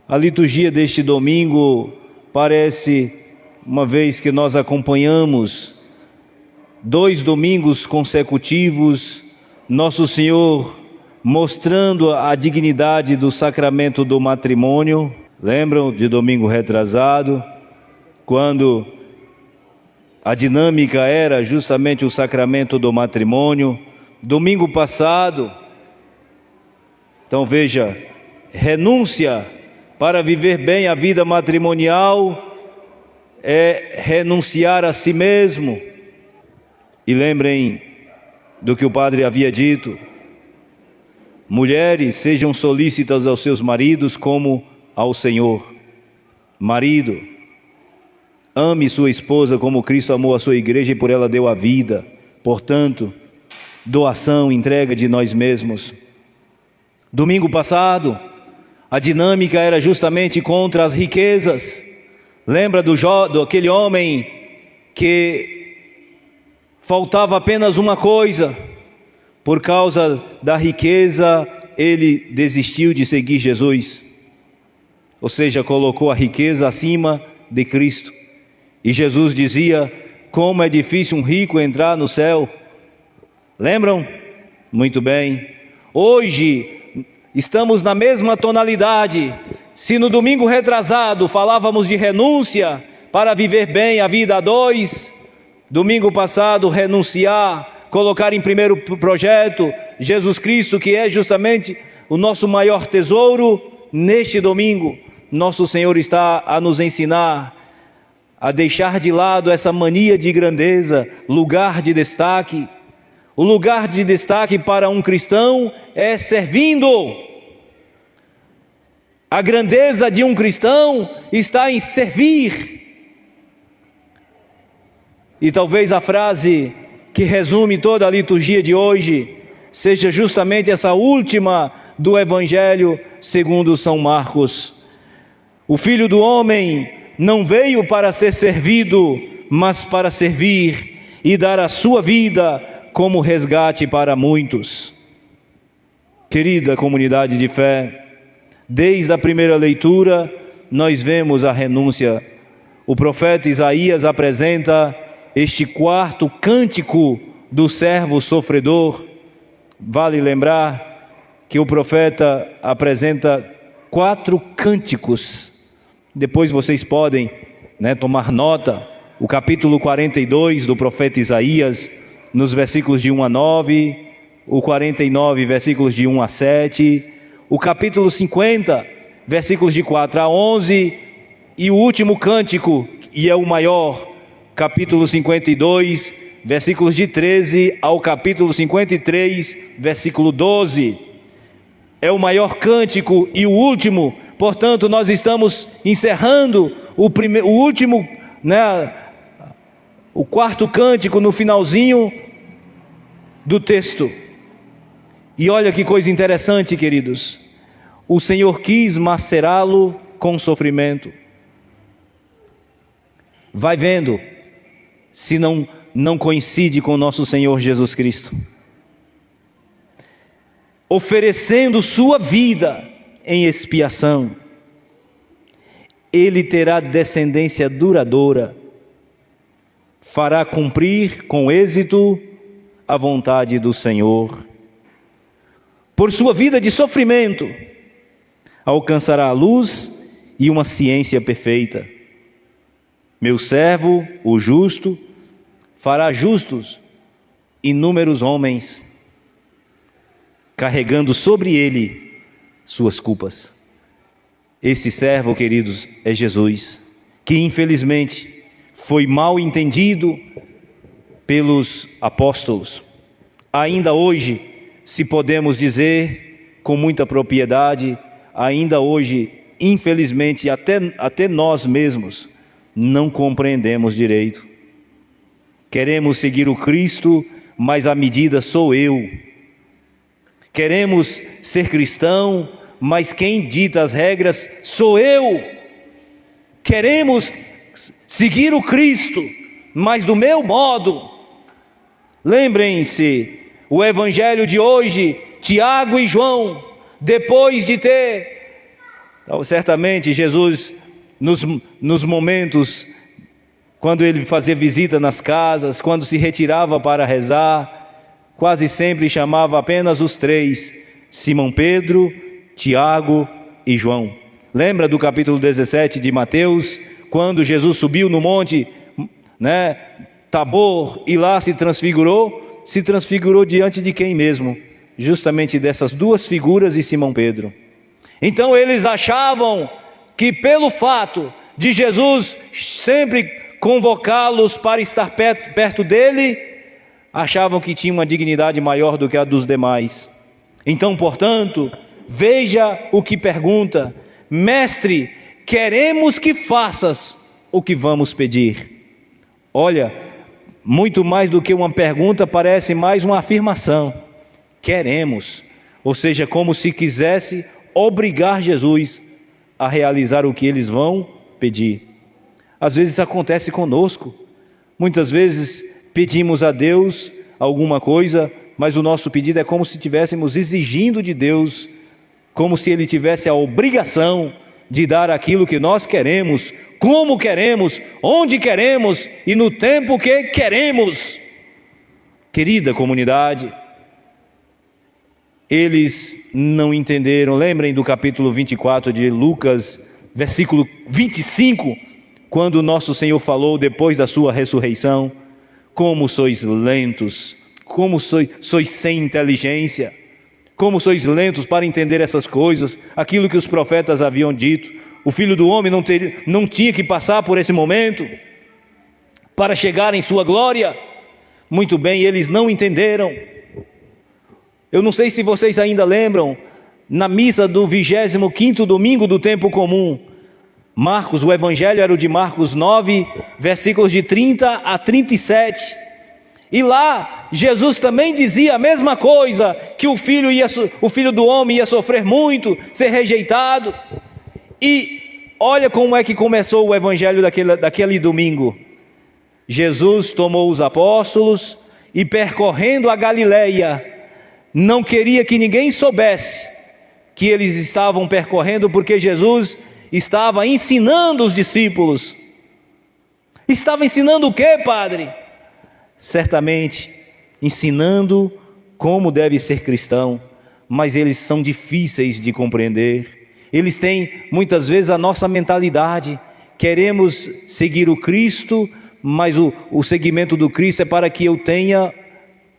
A liturgia deste domingo parece, uma vez que nós acompanhamos 2 domingos consecutivos, Nosso Senhor mostrando a dignidade do sacramento do matrimônio. Lembram de domingo retrasado, quando a dinâmica era justamente o sacramento do matrimônio? Domingo passado, então veja, renúncia para viver bem a vida matrimonial é renunciar a si mesmo. E lembrem do que o padre havia dito: mulheres, sejam solícitas aos seus maridos como ao Senhor. Marido, ame sua esposa como Cristo amou a sua igreja e por ela deu a vida. Portanto, doação, entrega de nós mesmos. Domingo passado, a dinâmica era justamente contra as riquezas. Lembra do aquele homem que faltava apenas uma coisa? Por causa da riqueza, ele desistiu de seguir Jesus. Ou seja, colocou a riqueza acima de Cristo. E Jesus dizia: como é difícil um rico entrar no céu. Lembram? Muito bem. Hoje estamos na mesma tonalidade. Se no domingo retrasado falávamos de renúncia para viver bem a vida a 2, domingo passado renunciar, colocar em primeiro projeto Jesus Cristo, que é justamente o nosso maior tesouro. Neste domingo, nosso Senhor está a nos ensinar a deixar de lado essa mania de grandeza, lugar de destaque. O lugar de destaque para um cristão é servindo. A grandeza de um cristão está em servir. E talvez a frase que resume toda a liturgia de hoje seja justamente essa última do Evangelho segundo São Marcos. O Filho do Homem não veio para ser servido, mas para servir e dar a sua vida como resgate para muitos. Querida comunidade de fé, desde a primeira leitura nós vemos a renúncia. O profeta Isaías apresenta este 4º cântico do servo sofredor. Vale lembrar que o profeta apresenta 4 cânticos. Depois vocês podem, tomar nota. O capítulo 42 do profeta Isaías, nos versículos de 1 a 9, o 49, versículos de 1 a 7, o capítulo 50, versículos de 4 a 11, e o último cântico, e é o maior, capítulo 52, versículos de 13 ao capítulo 53, versículo 12. É o maior cântico e o último. Portanto, nós estamos encerrando o 4º cântico no finalzinho do texto. E olha que coisa interessante, queridos. O Senhor quis macerá-lo com sofrimento. Vai vendo se não coincide com nosso Senhor Jesus Cristo. Oferecendo sua vida em expiação, ele terá descendência duradoura, fará cumprir com êxito a vontade do Senhor. Por sua vida de sofrimento, alcançará a luz e uma ciência perfeita. Meu servo, o justo, fará justos inúmeros homens, carregando sobre ele suas culpas. Esse servo, queridos, é Jesus, que infelizmente foi mal entendido pelos apóstolos. Ainda hoje, se podemos dizer com muita propriedade, ainda hoje, infelizmente, até nós mesmos não compreendemos direito. Queremos seguir o Cristo, mas a medida sou eu. Queremos ser cristão, mas quem dita as regras sou eu. Queremos seguir o Cristo, mas do meu modo. Lembrem-se, o Evangelho de hoje, Tiago e João, depois de ter Então, certamente Jesus, nos momentos, quando ele fazia visita nas casas, quando se retirava para rezar, quase sempre chamava apenas os três: Simão Pedro, Tiago e João. Lembra do capítulo 17 de Mateus, quando Jesus subiu no monte, Tabor, e lá se transfigurou diante de quem mesmo? Justamente dessas duas figuras de Simão Pedro. Então eles achavam que pelo fato de Jesus sempre convocá-los para estar perto dele, achavam que tinha uma dignidade maior do que a dos demais. Então, portanto, veja o que pergunta: Mestre, queremos que faças o que vamos pedir. Olha, muito mais do que uma pergunta, parece mais uma afirmação. Queremos, ou seja, como se quisesse obrigar Jesus a realizar o que eles vão pedir. Às vezes acontece conosco. Muitas vezes pedimos a Deus alguma coisa, mas o nosso pedido é como se estivéssemos exigindo de Deus, como se Ele tivesse a obrigação de dar aquilo que nós queremos, como queremos, onde queremos e no tempo que queremos. Querida comunidade, eles não entenderam. Lembrem do capítulo 24 de Lucas, versículo 25, quando o nosso Senhor falou depois da sua ressurreição: como sois lentos, como sois sem inteligência, como sois lentos para entender essas coisas, aquilo que os profetas haviam dito. O Filho do Homem não tinha que passar por esse momento para chegar em sua glória. Muito bem, eles não entenderam. Eu não sei se vocês ainda lembram, na missa do 25º domingo do tempo comum, Marcos, o evangelho era o de Marcos 9, versículos de 30 a 37. E lá, Jesus também dizia a mesma coisa, que o filho do homem ia sofrer muito, ser rejeitado. E olha como é que começou o evangelho daquele domingo. Jesus tomou os apóstolos e, percorrendo a Galileia, não queria que ninguém soubesse que eles estavam percorrendo, porque Jesus estava ensinando os discípulos. Estava ensinando o quê, padre? Certamente ensinando como deve ser cristão, mas eles são difíceis de compreender. Eles têm muitas vezes a nossa mentalidade: queremos seguir o Cristo, mas o seguimento do Cristo é para que eu tenha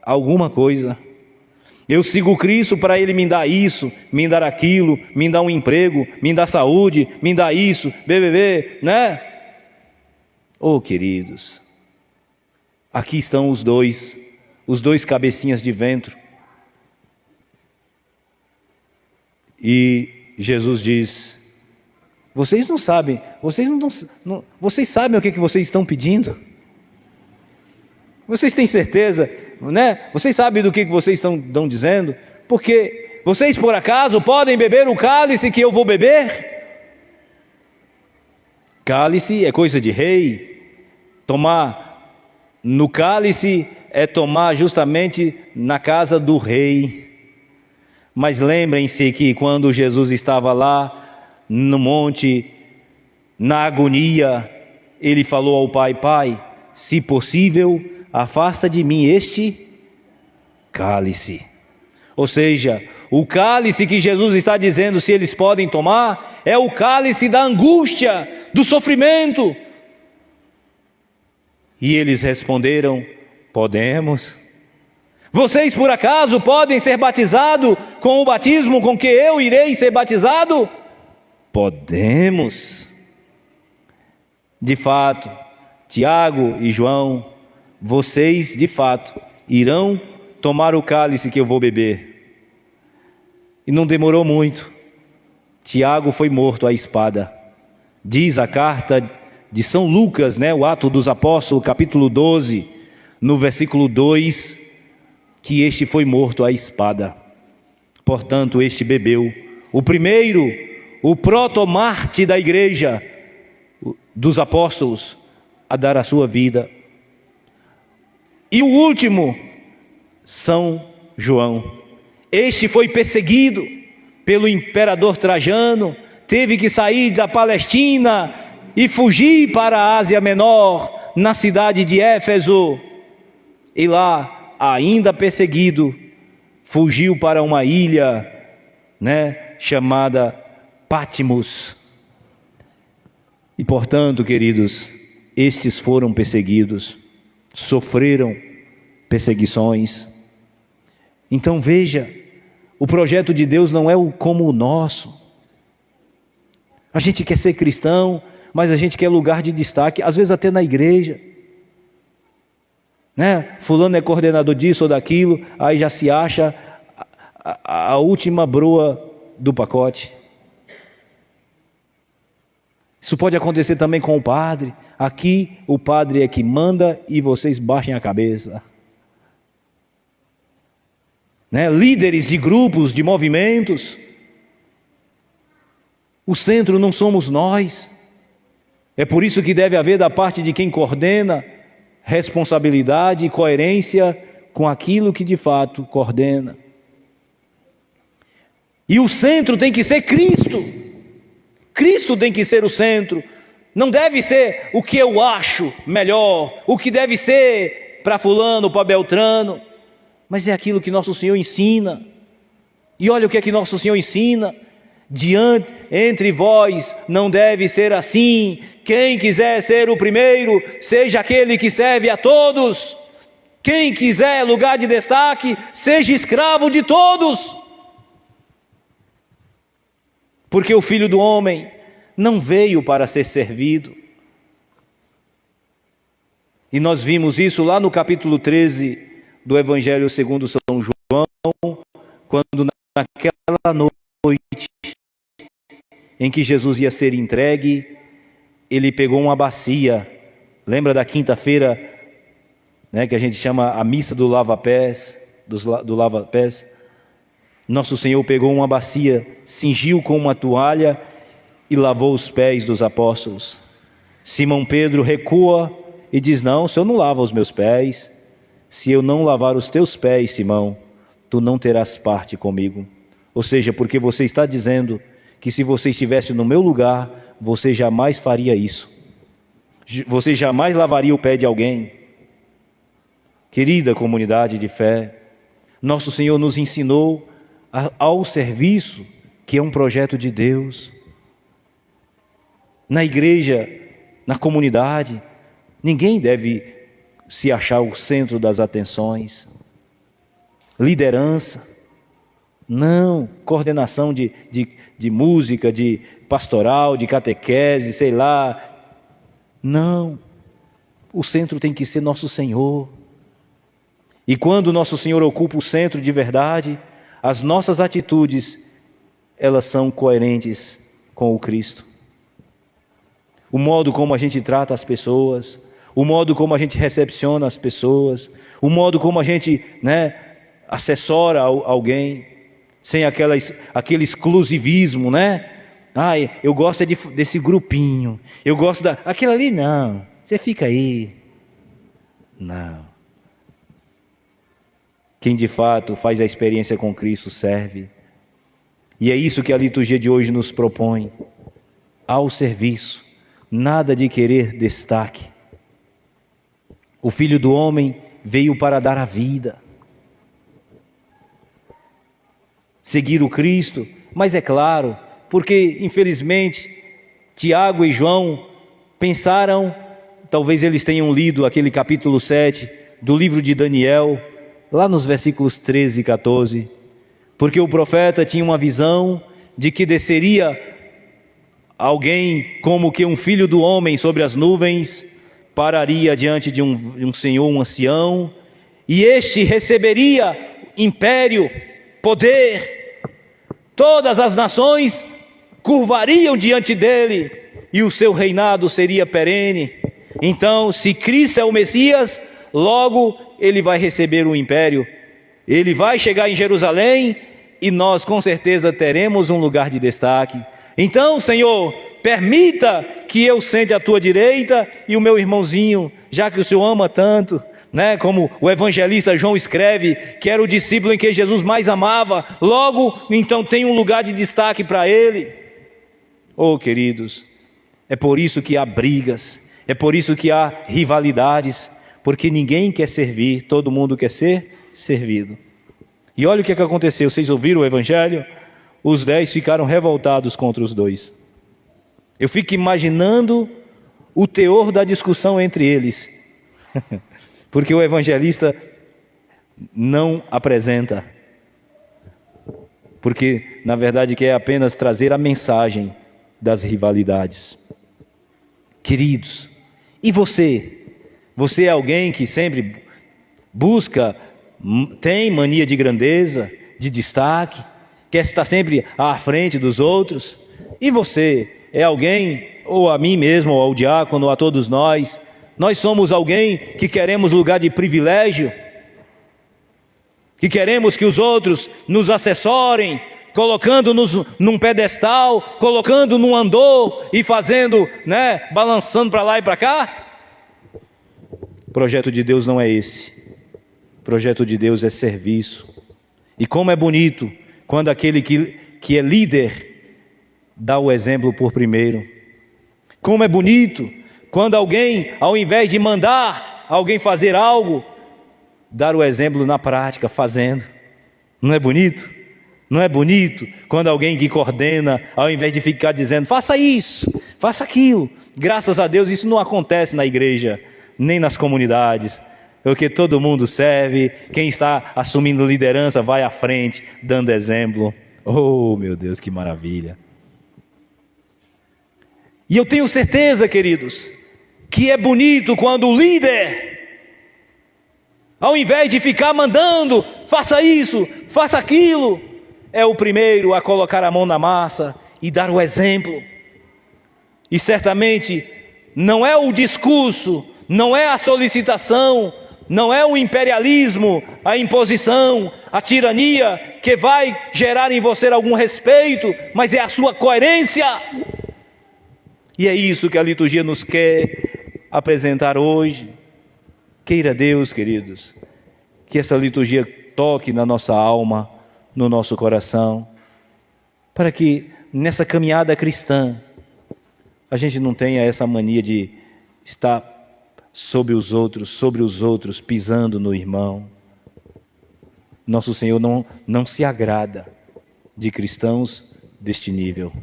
alguma coisa. Eu sigo o Cristo para Ele me dar isso, me dar aquilo, me dar um emprego, me dar saúde, me dar isso, BBB, né? Oh, queridos, aqui estão os dois cabecinhas de ventre. E Jesus diz: vocês não sabem, vocês sabem o que vocês estão pedindo? Vocês têm certeza, né? Vocês sabem do que vocês estão dizendo? Porque vocês por acaso podem beber o cálice que eu vou beber? Cálice é coisa de rei. Tomar no cálice é tomar justamente na casa do rei. Mas lembrem-se que quando Jesus estava lá no monte, na agonia, ele falou ao Pai: Pai, se possível, afasta de mim este cálice. Ou seja, o cálice que Jesus está dizendo se eles podem tomar é o cálice da angústia, do sofrimento. E eles responderam: podemos. Vocês por acaso podem ser batizados com o batismo com que eu irei ser batizado? Podemos. De fato, Tiago e João, vocês de fato irão tomar o cálice que eu vou beber. E não demorou muito. Tiago foi morto à espada. Diz a carta de São Lucas, o Ato dos Apóstolos, capítulo 12, no versículo 2, que este foi morto à espada. Portanto, este bebeu. O primeiro, o protomarte da igreja, dos apóstolos, a dar a sua vida. E o último, São João. Este foi perseguido pelo imperador Trajano, teve que sair da Palestina e fugir para a Ásia Menor, na cidade de Éfeso. E lá, ainda perseguido, fugiu para uma ilha, chamada Patmos. E portanto, queridos, estes foram perseguidos, sofreram perseguições. Então veja, o projeto de Deus não é como o nosso. A gente quer ser cristão, mas a gente quer lugar de destaque, às vezes até na igreja. Fulano é coordenador disso ou daquilo, aí já se acha a última broa do pacote. Isso pode acontecer também com o padre. Aqui o padre é que manda e vocês baixem a cabeça. Líderes de grupos, de movimentos. O centro não somos nós. É por isso que deve haver da parte de quem coordena responsabilidade e coerência com aquilo que de fato coordena. E o centro tem que ser Cristo. Cristo tem que ser o centro. Não deve ser o que eu acho melhor, o que deve ser para fulano, para Beltrano, mas é aquilo que nosso Senhor ensina. E olha o que é que nosso Senhor ensina: entre vós não deve ser assim. Quem quiser ser o primeiro, seja aquele que serve a todos. Quem quiser lugar de destaque, seja escravo de todos. Porque o Filho do Homem não veio para ser servido. E nós vimos isso lá no capítulo 13 do Evangelho segundo São João, quando naquela noite em que Jesus ia ser entregue, ele pegou uma bacia. Lembra da quinta-feira, que a gente chama a missa do lava-pés, do lava-pés? Nosso Senhor pegou uma bacia, cingiu com uma toalha e lavou os pés dos apóstolos. Simão Pedro recua e diz: não, o Senhor não lava os meus pés. Se eu não lavar os teus pés, Simão, tu não terás parte comigo. Ou seja, porque você está dizendo que se você estivesse no meu lugar, você jamais faria isso. Você jamais lavaria o pé de alguém. Querida comunidade de fé, nosso Senhor nos ensinou ao serviço, que é um projeto de Deus. Na igreja, na comunidade, ninguém deve se achar o centro das atenções. Liderança, não. Coordenação de música, de pastoral, de catequese, sei lá. Não. O centro tem que ser nosso Senhor. E quando nosso Senhor ocupa o centro de verdade, as nossas atitudes, elas são coerentes com o Cristo. O modo como a gente trata as pessoas, o modo como a gente recepciona as pessoas, o modo como a gente assessora alguém, sem aquele exclusivismo, eu gosto desse grupinho, eu gosto aquilo ali não, você fica aí. Não. Quem de fato faz a experiência com Cristo serve. E é isso que a liturgia de hoje nos propõe: ao serviço, nada de querer destaque. O Filho do Homem veio para dar a vida. Seguir o Cristo, mas é claro, porque infelizmente Tiago e João pensaram, talvez eles tenham lido aquele capítulo 7 do livro de Daniel, lá nos versículos 13 e 14, porque o profeta tinha uma visão de que desceria alguém como que um filho do homem sobre as nuvens, pararia diante de um senhor, um ancião, e este receberia império, poder, todas as nações curvariam diante dele, e o seu reinado seria perene. Então, se Cristo é o Messias, logo ele vai receber o império, ele vai chegar em Jerusalém, e nós com certeza teremos um lugar de destaque. Então, Senhor, permita que eu sente à tua direita e o meu irmãozinho, já que o Senhor ama tanto, como o evangelista João escreve, que era o discípulo em que Jesus mais amava, logo então tem um lugar de destaque para ele. Oh, queridos, é por isso que há brigas, é por isso que há rivalidades, porque ninguém quer servir, todo mundo quer ser servido. E olha o que aconteceu, vocês ouviram o Evangelho? Os 10 ficaram revoltados contra os 2. Eu fico imaginando o teor da discussão entre eles, porque o evangelista não apresenta, porque na verdade quer apenas trazer a mensagem das rivalidades. Queridos, e você? Você é alguém que sempre busca, tem mania de grandeza, de destaque, quer estar sempre à frente dos outros? E você é alguém, ou a mim mesmo, ou ao diácono, ou a todos nós somos alguém que queremos lugar de privilégio, que queremos que os outros nos assessorem, colocando-nos num pedestal, colocando num andor e fazendo, balançando para lá e para cá? O projeto de Deus não é esse. O projeto de Deus é serviço. E como é bonito quando aquele que é líder dá o exemplo por primeiro. Como é bonito quando alguém, ao invés de mandar alguém fazer algo, dar o exemplo na prática, fazendo. Não é bonito? Não é bonito quando alguém que coordena, ao invés de ficar dizendo, faça isso, faça aquilo. Graças a Deus isso não acontece na igreja, nem nas comunidades, porque todo mundo serve, quem está assumindo liderança vai à frente, dando exemplo. Oh, meu Deus, que maravilha! E eu tenho certeza, queridos, que é bonito quando o líder, ao invés de ficar mandando, faça isso, faça aquilo, é o primeiro a colocar a mão na massa e dar o exemplo. E certamente não é o discurso, não é a solicitação, não é o imperialismo, a imposição, a tirania que vai gerar em você algum respeito, mas é a sua coerência. E é isso que a liturgia nos quer apresentar hoje. Queira Deus, queridos, que essa liturgia toque na nossa alma, no nosso coração, para que nessa caminhada cristã a gente não tenha essa mania de estar sobre os outros, pisando no irmão. Nosso Senhor não se agrada de cristãos deste nível.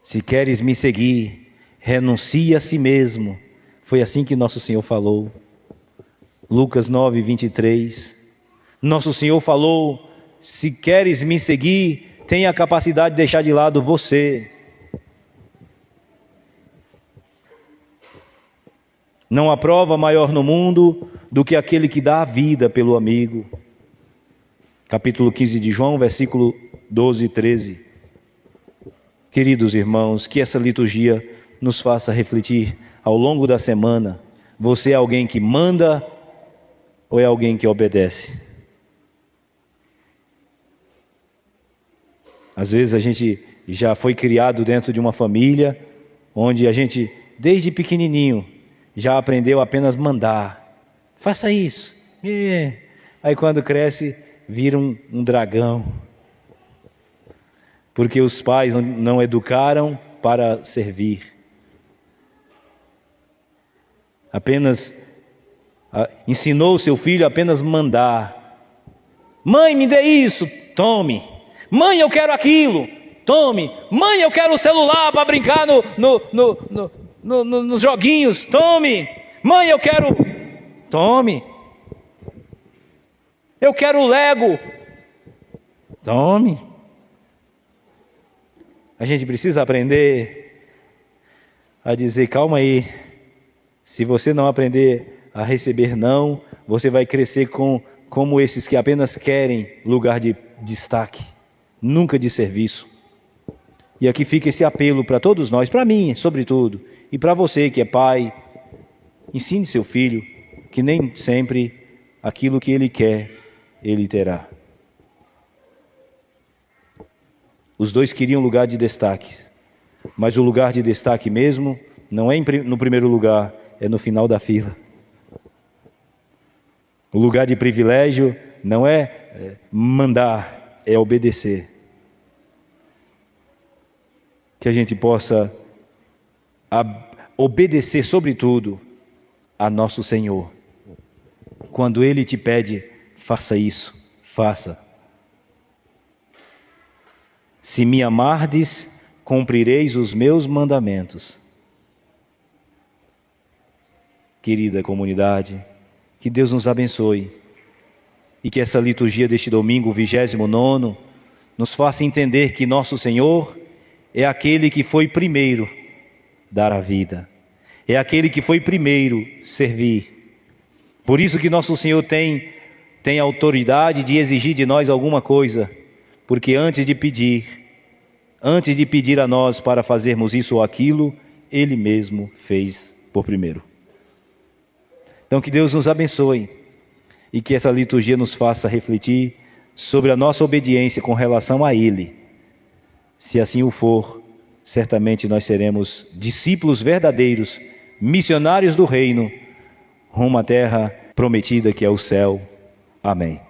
Se queres me seguir, renuncie a si mesmo. Foi assim que nosso Senhor falou. Lucas 9, 23. Nosso Senhor falou, se queres me seguir, tenha a capacidade de deixar de lado você. Não há prova maior no mundo do que aquele que dá a vida pelo amigo. Capítulo 15 de João, versículo 12 e 13. Queridos irmãos, que essa liturgia nos faça refletir ao longo da semana. Você é alguém que manda ou é alguém que obedece? Às vezes a gente já foi criado dentro de uma família onde a gente, desde pequenininho, já aprendeu apenas mandar. Faça isso. Aí quando cresce, vira um dragão. Porque os pais não educaram para servir. Apenas ensinou o seu filho a apenas mandar. Mãe, me dê isso. Tome. Mãe, eu quero aquilo. Tome. Mãe, eu quero o celular para brincar nos joguinhos. Tome. Mãe, eu quero. Tome. Eu quero o Lego. Tome. A gente precisa aprender a dizer, calma aí. Se você não aprender a receber não, você vai crescer como esses que apenas querem lugar de destaque, nunca de serviço. E aqui fica esse apelo para todos nós, para mim, sobretudo, e para você que é pai. Ensine seu filho que nem sempre aquilo que ele quer, ele terá. Os dois queriam lugar de destaque, mas o lugar de destaque mesmo não é no primeiro lugar, é no final da fila. O lugar de privilégio não é mandar, é obedecer. que a gente possa obedecer, sobretudo, a nosso Senhor. Quando Ele te pede, faça isso, faça. Se me amardes, cumprireis os meus mandamentos. Querida comunidade, que Deus nos abençoe e que essa liturgia deste domingo, 29º, nos faça entender que nosso Senhor é aquele que foi primeiro dar a vida, é aquele que foi primeiro servir. Por isso que nosso Senhor tem autoridade de exigir de nós alguma coisa, porque antes de pedir a nós para fazermos isso ou aquilo, Ele mesmo fez por primeiro. Então que Deus nos abençoe e que essa liturgia nos faça refletir sobre a nossa obediência com relação a Ele. Se assim o for, certamente nós seremos discípulos verdadeiros, missionários do reino, rumo à terra prometida que é o céu. Amém.